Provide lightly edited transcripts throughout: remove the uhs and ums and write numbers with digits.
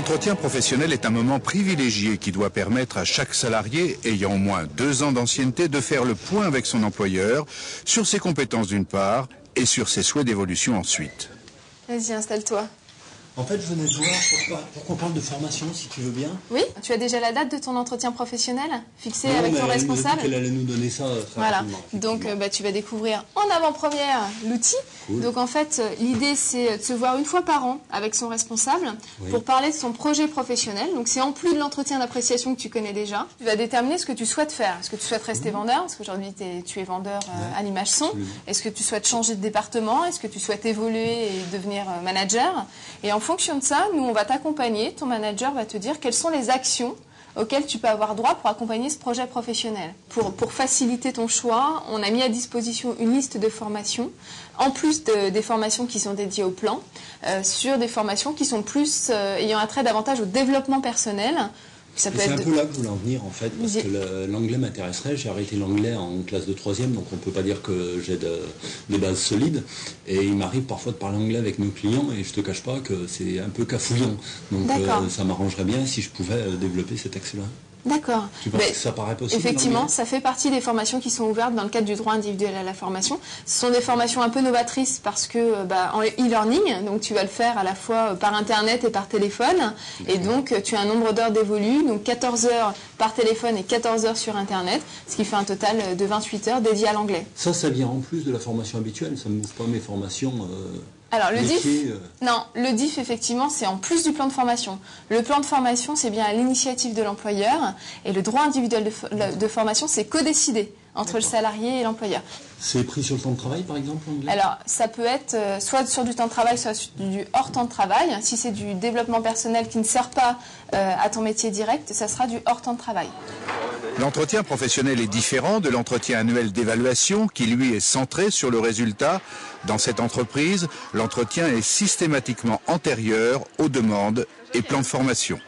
L'entretien professionnel est un moment privilégié qui doit permettre à chaque salarié ayant au moins 2 ans d'ancienneté de faire le point avec son employeur sur ses compétences d'une part et sur ses souhaits d'évolution ensuite. Vas-y, installe-toi. En fait, je venais te voir pour qu'on parle de formation, si tu veux bien. Oui, tu as déjà la date de ton entretien professionnel fixée Non, avec ton elle responsable? nous a dit qu'elle allait nous donner ça très rapidement. Donc tu vas découvrir en avant-première l'outil. Cool. Donc en fait, l'idée c'est de se voir une fois par an avec son responsable pour parler de son projet professionnel. Donc c'est en plus de l'entretien d'appréciation que tu connais déjà. Tu vas déterminer ce que tu souhaites faire. Est-ce que tu souhaites rester vendeur? Parce qu'aujourd'hui tu es vendeur à l'image son. Est-ce que tu souhaites changer de département? Est-ce que tu souhaites évoluer et devenir manager? Et en fonction de ça, nous on va t'accompagner. Ton manager va te dire quelles sont les actions auxquelles tu peux avoir droit pour accompagner ce projet professionnel. Pour faciliter ton choix, on a mis à disposition une liste de formations, en plus des formations qui sont dédiées au plan, sur des formations qui sont plus ayant attrait davantage au développement personnel. C'est un peu là que je voulais en venir en fait, parce que l'anglais m'intéresserait. J'ai arrêté l'anglais en classe de 3e, donc on ne peut pas dire que j'ai des bases solides. Et il m'arrive parfois de parler anglais avec nos clients et je ne te cache pas que c'est un peu cafouillant. Donc ça m'arrangerait bien si je pouvais développer cet axe-là. D'accord. Tu penses que ça paraît possible? Effectivement, ça fait partie des formations qui sont ouvertes dans le cadre du droit individuel à la formation. Ce sont des formations un peu novatrices parce que en e-learning, donc tu vas le faire à la fois par internet et par téléphone. Et donc tu as un nombre d'heures dévolues, donc 14 heures par téléphone et 14 heures sur internet, ce qui fait un total de 28 heures dédiées à l'anglais. Ça vient en plus de la formation habituelle, ça ne m'ouvre pas mes formations. Alors le DIF, non, le DIF effectivement c'est en plus du plan de formation. Le plan de formation c'est bien à l'initiative de l'employeur et le droit individuel de formation c'est co-décidé entre le salarié et l'employeur. C'est pris sur le temps de travail par exemple l'anglais? Alors ça peut être soit sur du temps de travail, soit sur du hors temps de travail. Si c'est du développement personnel qui ne sert pas à ton métier direct, ça sera du hors temps de travail. L'entretien professionnel est différent de l'entretien annuel d'évaluation qui, lui, est centré sur le résultat. Dans cette entreprise, l'entretien est systématiquement antérieur aux demandes et plans de formation.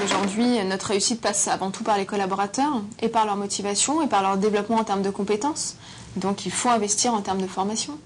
Aujourd'hui, notre réussite passe avant tout par les collaborateurs et par leur motivation et par leur développement en termes de compétences. Donc il faut investir en termes de formation.